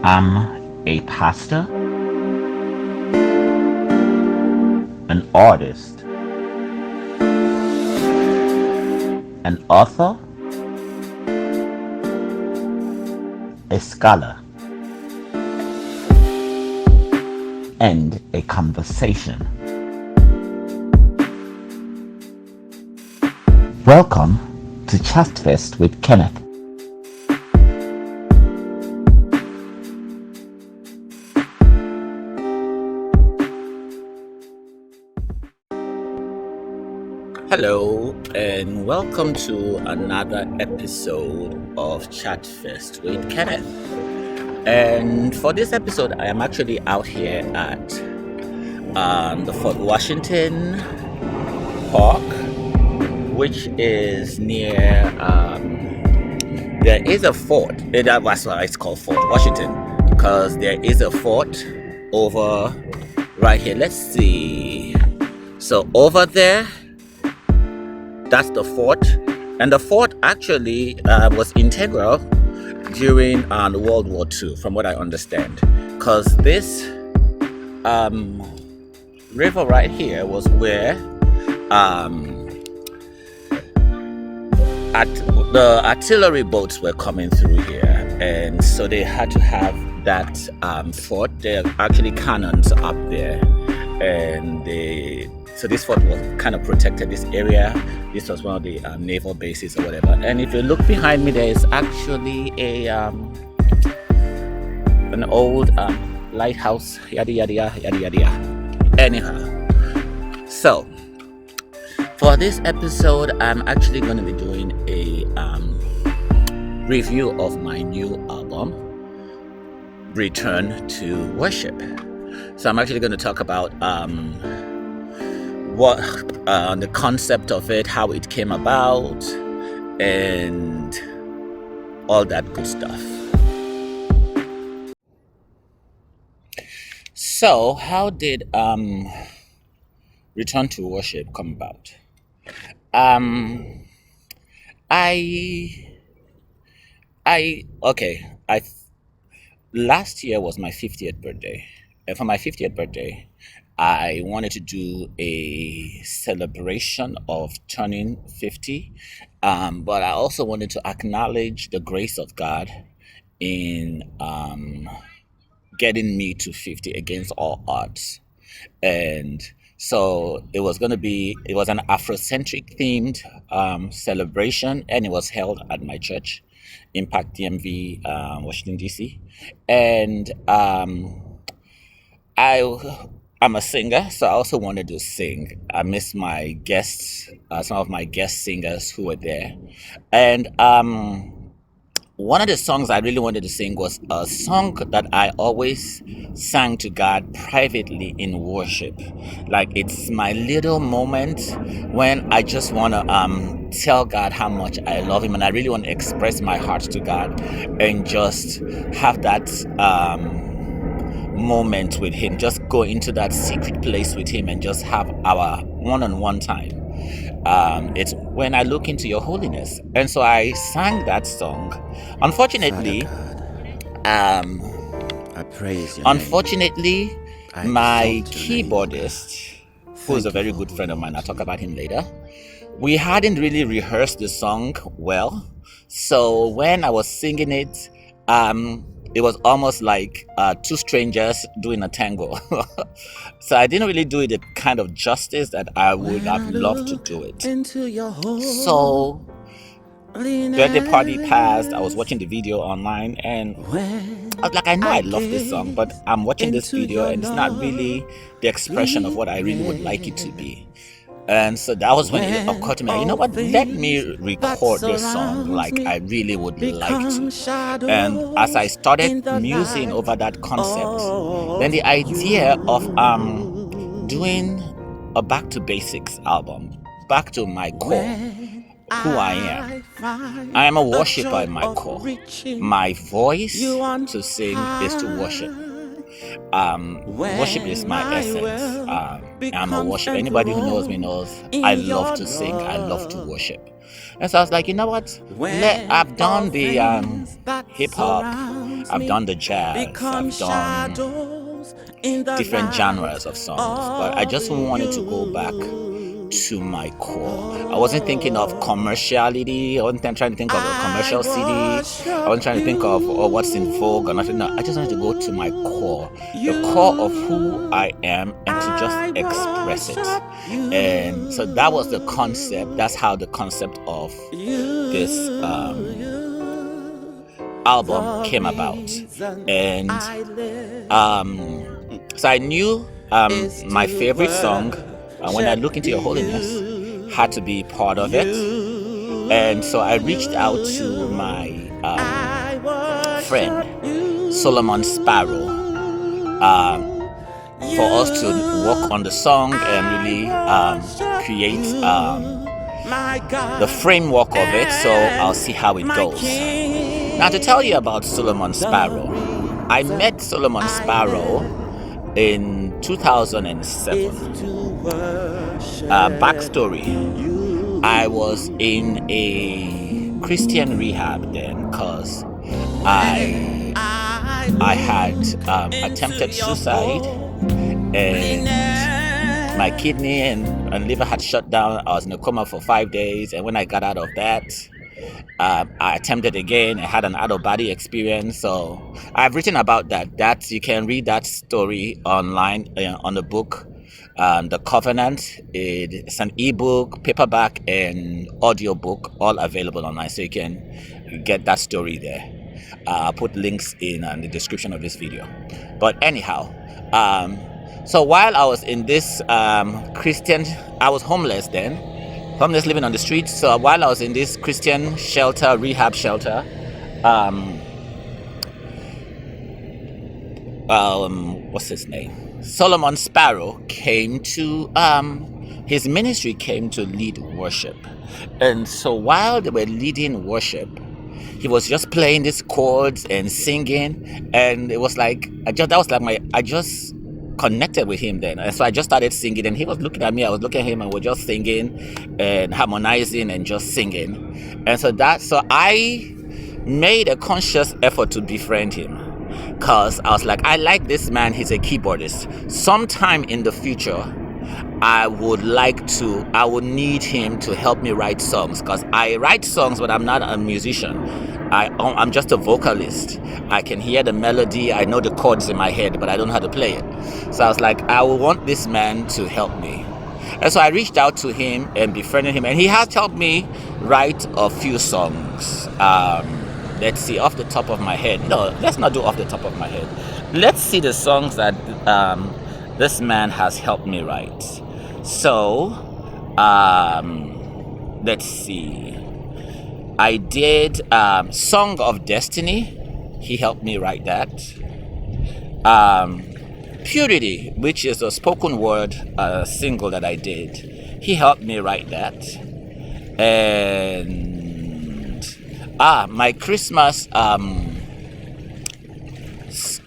I'm a pastor, an artist, an author, a scholar, and a conversation. Welcome to Chatfest with Kenneth. Hello, and welcome to another episode of Chatfest with Kenneth. And for this episode, I am actually out here at the Fort Washington Park, which is near. There is a fort. That's why it's called Fort Washington, because there is a fort over right here. Let's see. So over there, that's the fort, and the fort actually was integral during World War II, from what I understand, because this river right here was where the artillery boats were coming through here, and so they had to have that fort. There are actually cannons up there, and so this fort was kind of protected this area. This was one of the naval bases or whatever. And if you look behind me, there is actually an old lighthouse, yada yada yada yada yada. Anyhow, so for this episode, I'm actually going to be doing a review of my new album, Return to Worship. So I'm actually going to talk about what the concept of it, how it came about, and all that good stuff. So how did Return to Worship come about? Last year was my 50th birthday, and for my 50th birthday, I wanted to do a celebration of turning 50, but I also wanted to acknowledge the grace of God in getting me to 50 against all odds. And so it was an Afrocentric themed celebration, and it was held at my church, Impact DMV, Washington, D.C. And I'm a singer, so I also wanted to sing. I miss my guests, some of my guest singers who were there. And one of the songs I really wanted to sing was a song that I always sang to God privately in worship. Like, it's my little moment when I just want to tell God how much I love Him, and I really want to express my heart to God and just have that moment with Him, just go into that secret place with Him and just have our one-on-one time. It's When I Look Into Your Holiness. And so I sang that song. Unfortunately, I praise your unfortunately, my keyboardist, who is a very good friend of mine, I'll talk about him later, we hadn't really rehearsed the song well. So when I was singing it, it was almost like two strangers doing a tango. So I didn't really do it the kind of justice that I would have loved to do it. So birthday party passed. I was watching the video online, and I was like, I know I love this song, but I'm watching this video and it's not really the expression of what I really would like it to be. And so that was when it occurred to me, you know what, let me record this song like I really would like to. And as I started musing over that concept, then the idea of doing a back to basics album, back to my core, who I am. I am a worshiper in my core. My voice to sing is to worship. Worship is my essence. I'm a worshiper. Anybody who knows me knows I love to sing. I love to worship. And so I was like, you know what? I've done the hip hop I've done the jazz, I've done different genres of songs, but I just wanted to go back to my core. I wasn't thinking of commerciality. I wasn't trying to think of a commercial CD. I wasn't trying to think of what's in vogue or nothing. No, I just wanted to go to my core, the core of who I am, and to just express it. And so that was the concept. That's how the concept of this album came about. And so I knew my favorite song, When I Look Into Your Holiness, had to be part of it. And so I reached out to my friend, Solomon Sparrow, for us to work on the song and really create the framework of it. So I'll see how it goes. Now, to tell you about Solomon Sparrow, I met Solomon Sparrow in 2007. Backstory: I was in a Christian rehab then because I had attempted suicide, and my kidney and liver had shut down. I was in a coma for 5 days, and when I got out of that, I attempted again. I had an out-of-body experience. So I've written about that. That you can read that story online on the book, The Covenant. It's an ebook, paperback, and audiobook, all available online. So you can get that story there. I'll put links in the description of this video. But anyhow, so while I was in this Christian, I was homeless then. Homeless, living on the streets. So while I was in this Christian shelter, rehab shelter, what's his name? Solomon Sparrow came to, his ministry came to lead worship. And so while they were leading worship, he was just playing these chords and singing. And it was like, I just connected with him then. And so I just started singing, and he was looking at me, I was looking at him, and we're just singing and harmonizing and just singing. And so I made a conscious effort to befriend him, because I was like, I like this man, he's a keyboardist. Sometime in the future, I would need him to help me write songs, because I write songs, but I'm not a musician. I'm just a vocalist. I can hear the melody, I know the chords in my head, but I don't know how to play it. So I was like, I will want this man to help me. And so I reached out to him and befriended him, and he has helped me write a few songs. Let's see, off the top of my head. No, let's not do off the top of my head. Let's see the songs that this man has helped me write. So, let's see. I did Song of Destiny. He helped me write that. Purity, which is a spoken word single that I did. He helped me write that. And my Christmas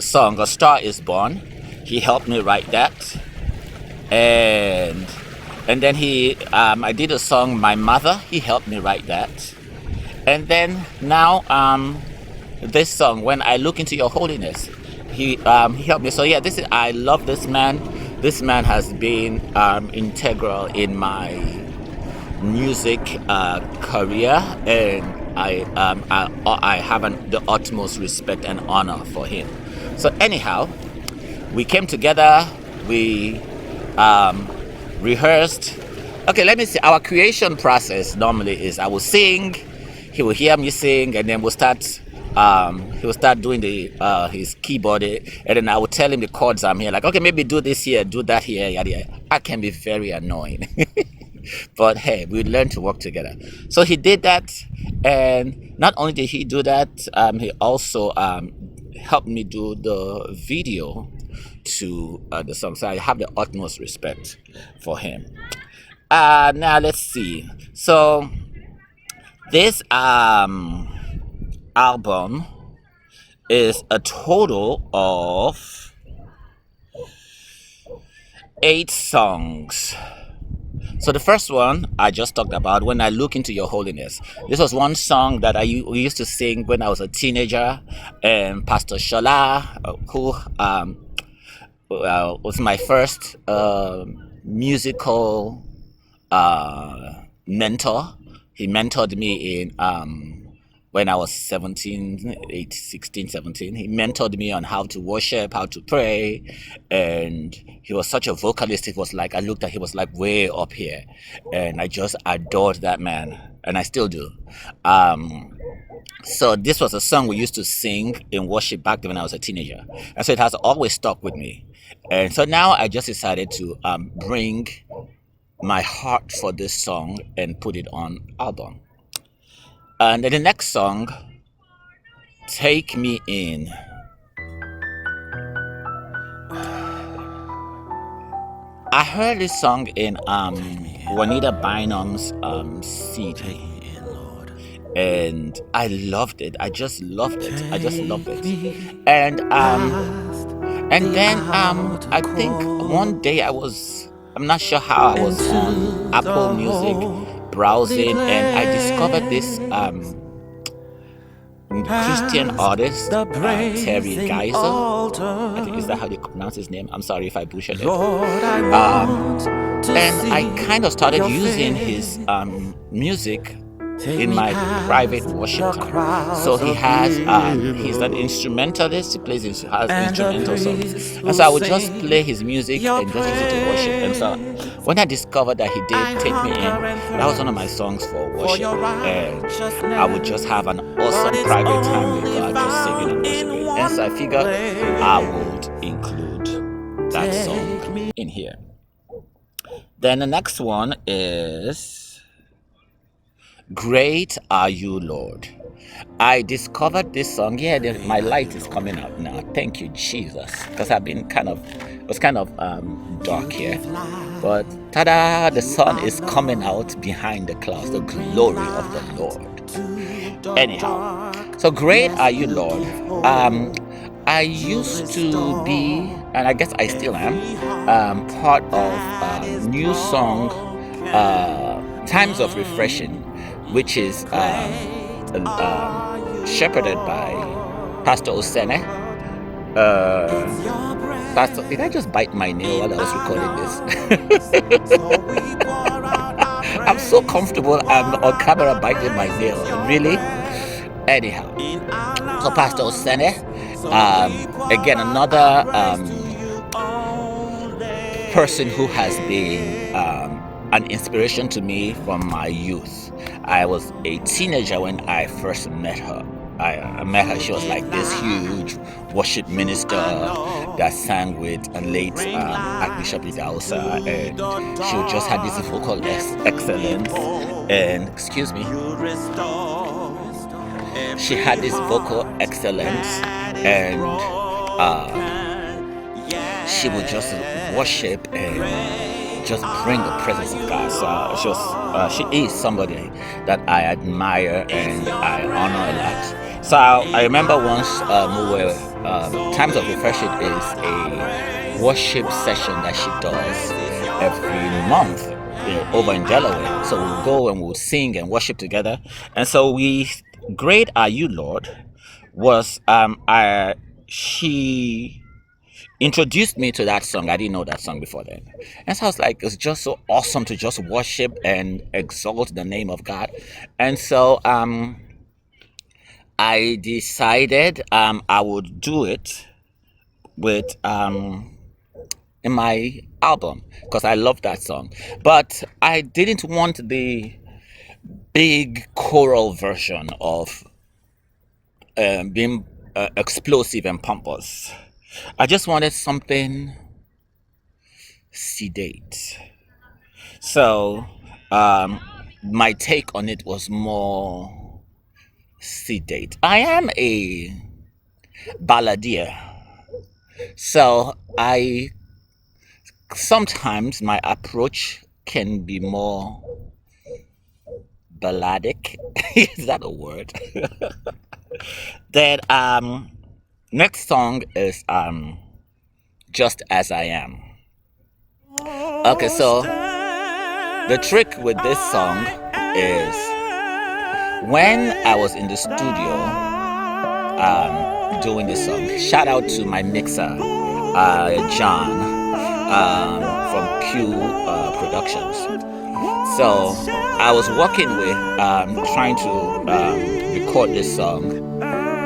song, A Star Is Born. He helped me write that. And then I did a song, My Mother. He helped me write that. And then now this song, When I Look Into Your Holiness, he helped me. So yeah, I love this man. This man has been integral in my music career, and I have the utmost respect and honor for him. So anyhow, we came together, we rehearsed. Okay, let me see. Our creation process normally is I will sing, he will hear me sing, and then he will start doing his keyboard, and then I will tell him the chords I'm here. Like, okay, maybe do this here, do that here, yada yada. I can be very annoying. But hey, we learned to work together. So he did that, and not only did he do that, he also helped me do the video to the song. So I have the utmost respect for him. Now let's see. So this album is a total of 8 songs. So the first one I just talked about, When I Look Into Your Holiness. This was one song that we used to sing when I was a teenager, and Pastor Shola, who was my first musical mentor. He mentored me in when I was 17, 8, 16, 17. He mentored me on how to worship, how to pray, and he was such a vocalist. It was like, I looked at, he was like way up here, and I just adored that man, and I still do. So this was a song we used to sing in worship back then when I was a teenager, and so it has always stuck with me. And so now I just decided to bring my heart for this song and put it on album. And then the next song, Take Me In. I heard this song in Juanita Bynum's CD, and I loved it. I just loved it. And then I think one day I'm not sure how, I was on Apple Music browsing, and I discovered this Christian artist, Terry Geiser. I think, is that how they pronounce his name? I'm sorry if I butchered it. And I kind of started using his music in my private worship time. So he has he's an instrumentalist. He has instrumental songs, and so I would just play his music and just use it to worship. And so when I discovered that he did Take Me In, that was one of my songs for worship, and I would just have an awesome private time with God, just singing and worshiping. And so I figured I would include that song in here. Then the next one is Great Are You, Lord. I discovered this song. Yeah, my light is coming out now. Thank you, Jesus. Because it was kind of dark here. But ta-da, the sun is coming out behind the clouds, the glory of the Lord. Anyhow, so Great Are You, Lord. I used to be, and I guess I still am, part of New Song Times of Refreshing, which is shepherded by Pastor Osene. Pastor, did I just bite my nail while I was recording this? I'm so comfortable. I'm on camera biting my nail. Really? Anyhow, so Pastor Osene, again, another person who has been an inspiration to me from my youth. I was a teenager when I first met her. I met her. She was like this huge worship minister that sang with a late Archbishop Idausa, and she would just had this vocal excellence. And excuse me, she had this vocal excellence, and she would just worship and just bring the presence of God. So she is somebody that I admire and I honor a lot. So I remember once we were Times of Refreshing is a worship session that she does every month over in Delaware. So we'll go and we'll sing and worship together. And so Great Are You, Lord, was she introduced me to that song. I didn't know that song before then. And so I was like, it's just so awesome to just worship and exalt the name of God. And so I decided I would do it with in my album because I love that song. But I didn't want the big choral version of being explosive and pompous. I just wanted something sedate. So my take on it was more sedate. I am a balladeer, so sometimes my approach can be more balladic. Is that a word? Then next song is Just As I Am. Okay, so The trick with this song is when I was in the studio doing this song, shout out to my mixer, John, from Q Productions. So I was working with trying to record this song,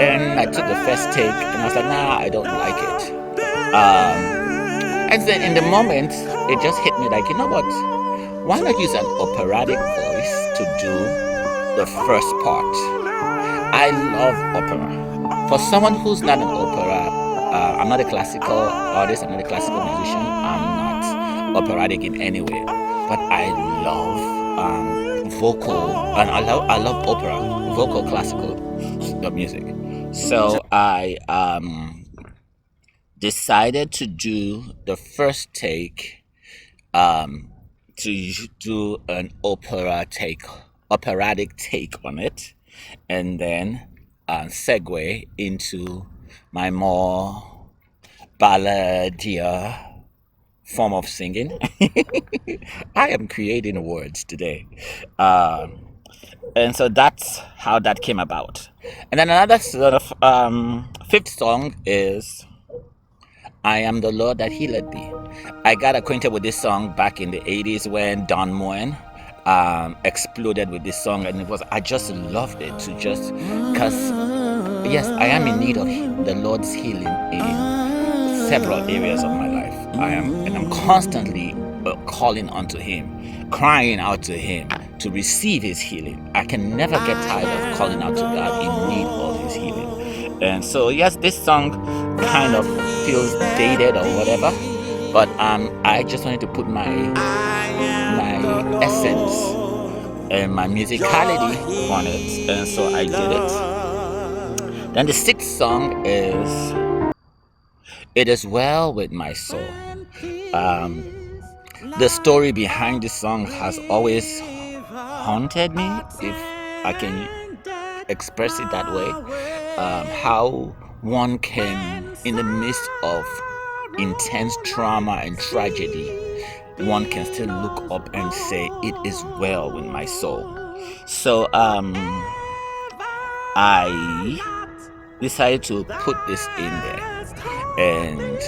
and I took the first take and I was like, nah, I don't like it. And then in the moment it just hit me like, you know what, why not use an operatic voice to do the first part? I love opera. For someone who's not an opera, I'm not a classical artist, I'm not a classical musician, I'm not operatic in any way, but I love vocal, and I love opera, vocal classical music. So I decided to do the first take, to do an operatic take on it, and then segue into my more balladier form of singing. I am creating words today. And so that's how that came about. And then another sort of fifth song is I Am the Lord That Healed Thee. I got acquainted with this song back in the 80s when Don Moen exploded with this song, and I just loved it to just, because yes, I am in need of the Lord's healing in several areas of my life. I'm constantly calling unto Him, crying out to Him to receive His healing. I can never get tired of calling out to God in need of His healing. And so yes, this song kind of feels dated or whatever, but I just wanted to put my essence and my musicality on it, and so I did it. Then the sixth song is It Is Well With My Soul. The story behind this song has always haunted me, if I can express it that way. How one can, in the midst of intense trauma and tragedy, one can still look up and say, it is well with my soul. So I decided to put this in there, and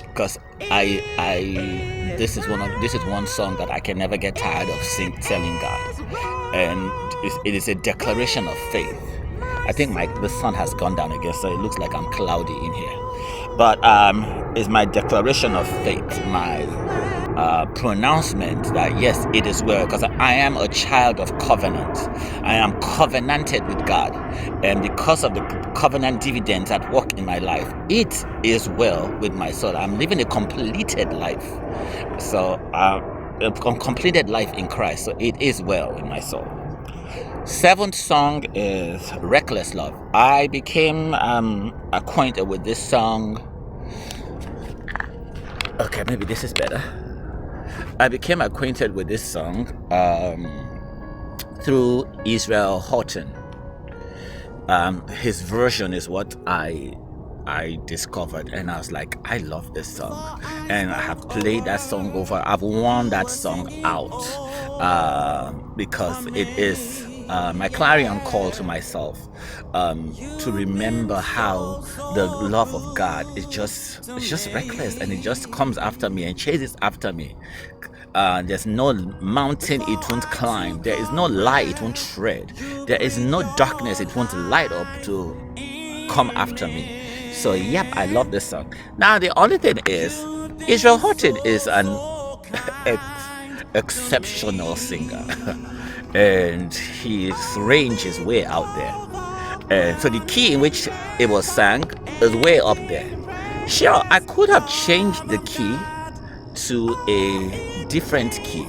because this is one song that I can never get tired of telling God, and it is a declaration of faith. I think the sun has gone down again, so it looks like I'm cloudy in here, but it's my declaration of faith, my pronouncement that yes, it is well, because I am a child of covenant. I am covenanted with God, and because of the covenant dividends at work in my life, it is well with my soul. I'm living a completed life, so a completed life in Christ, so it is well with my soul. Seventh song is Reckless Love. I became acquainted with this song. Okay, maybe this is better. I became acquainted with this song through Israel Houghton. His version is what I discovered, and I was like, I love this song, and I have played that song over. I've worn that song out because it is my clarion call to myself, to remember how the love of God is just reckless, and it just comes after me and chases after me. There's no mountain it won't climb. There is no lie it won't tread. There is no darkness it won't light up to come after me. So yep, I love this song. Now the only thing is, Israel Houghton is an exceptional singer, and his range is way out there. And so the key in which it was sang is way up there. Sure, I could have changed the key to a different key,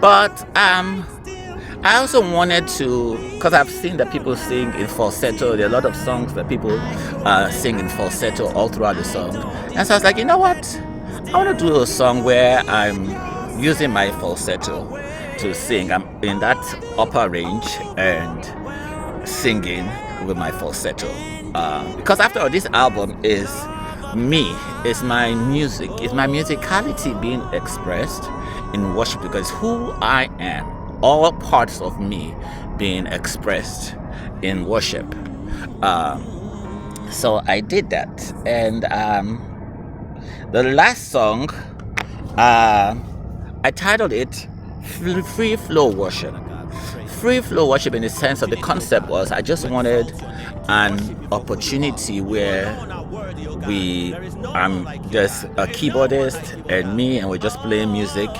but I also wanted to, because I've seen that people sing in falsetto. There are a lot of songs that people sing in falsetto all throughout the song, and so I was like, you know what, I want to do a song where I'm using my falsetto to sing. I'm in that upper range and singing with my falsetto, because after all, this album is me. It's my music. It's my musicality being expressed in worship, because who I am, all parts of me being expressed in worship. So I did that, and the last song, I titled it Free Flow Worship. Free flow worship, in the sense of the concept was, I just wanted an opportunity where just a keyboardist and me, and we're just playing music,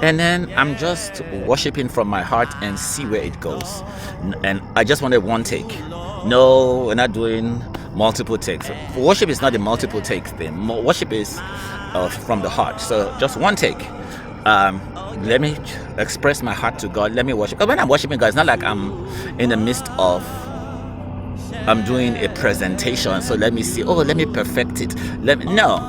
and then I'm just worshiping from my heart and see where it goes. And I just wanted one take. No, we're not doing multiple takes. Worship is not a multiple take thing. Worship is from the heart. So just one take. Let me express my heart to God. Let me worship. Because when I'm worshiping God, it's not like I'm in the midst of, I'm doing a presentation. So let me see, let me perfect it. No.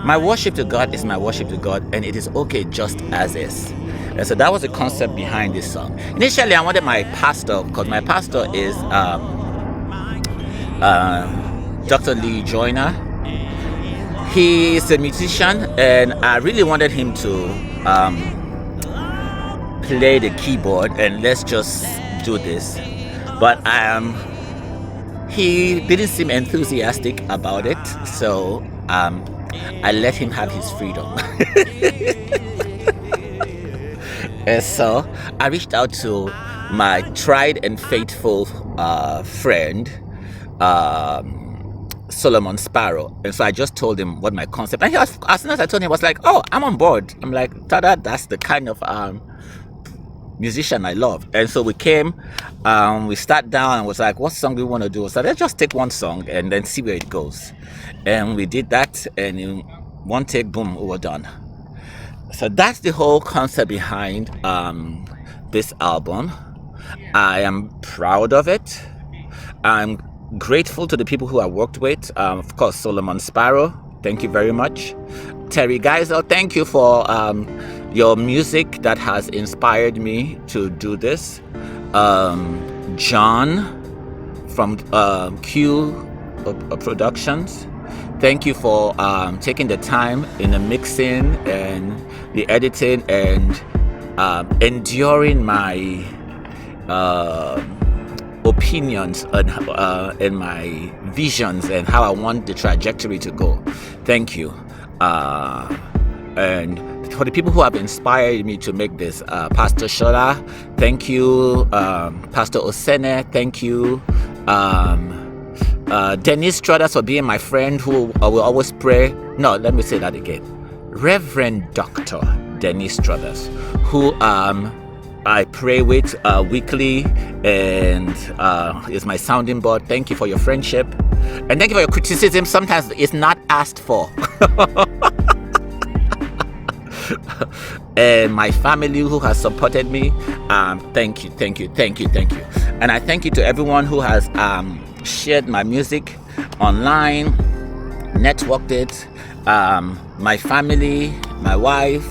My worship to God is my worship to God, and it is okay just as is. And so that was the concept behind this song. Initially, I wanted my pastor, because my pastor is Dr. Lee Joyner. He is a musician, and I really wanted him to play the keyboard, and let's just do this. But he didn't seem enthusiastic about it, so I let him have his freedom. And so I reached out to my tried and faithful friend, Solomon Sparrow. And so I just told him what my concept, and as soon as I told him, he was like, oh, I'm on board. I'm like, tada, that's the kind of musician I love. And so we came, we sat down and was like, what song do we want to do? So let's just take one song and then see where it goes. And we did that, and in one take, boom, we were done. So that's the whole concept behind this album. I am proud of it. I'm grateful to the people who I worked with. Of course, Solomon Sparrow, thank you very much. Terry Geisel, thank you for your music that has inspired me to do this. John from Q Productions, thank you for taking the time in the mixing and the editing, and enduring my opinions and my visions and how I want the trajectory to go. Thank you. And for the people who have inspired me to make this, Pastor Shola, thank you. Pastor Osene, thank you. Denise Struthers for being my friend, who will always pray. No, let me say that again. Reverend Dr. Denise Struthers, who I pray with weekly, and is my sounding board. Thank you for your friendship, and thank you for your criticism. Sometimes it's not asked for. And my family who has supported me, thank you. And I thank you to everyone who has shared my music online, networked it. My family, my wife,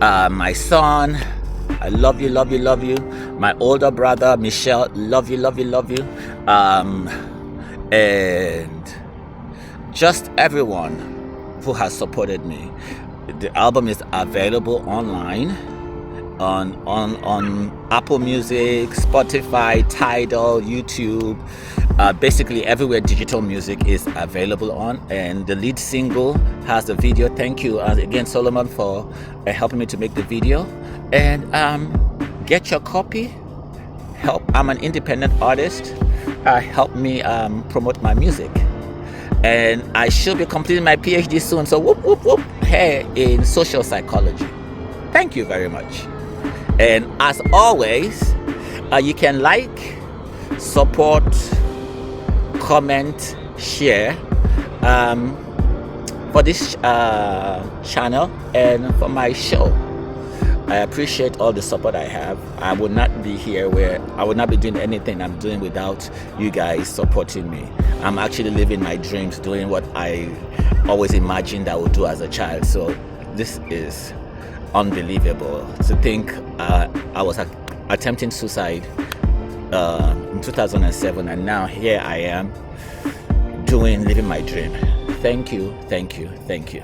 my son, I love you. My older brother, Michelle, love you. And just everyone who has supported me. The album is available online on Apple Music, Spotify, Tidal, YouTube, basically everywhere digital music is available on. And the lead single has a video. Thank you again, Solomon, for helping me to make the video. And get your copy. I'm an independent artist. Help me promote my music. And I should be completing my PhD soon. So whoop here in social psychology. Thank you very much. And as always, you can like, support, comment, share for this channel and for my show. I appreciate all the support I have. I would not be here I would not be doing anything I'm doing without you guys supporting me. I'm actually living my dreams, doing what I always imagined I would do as a child. So this is unbelievable to think I was attempting suicide in 2007, and now here I am living my dream. Thank you.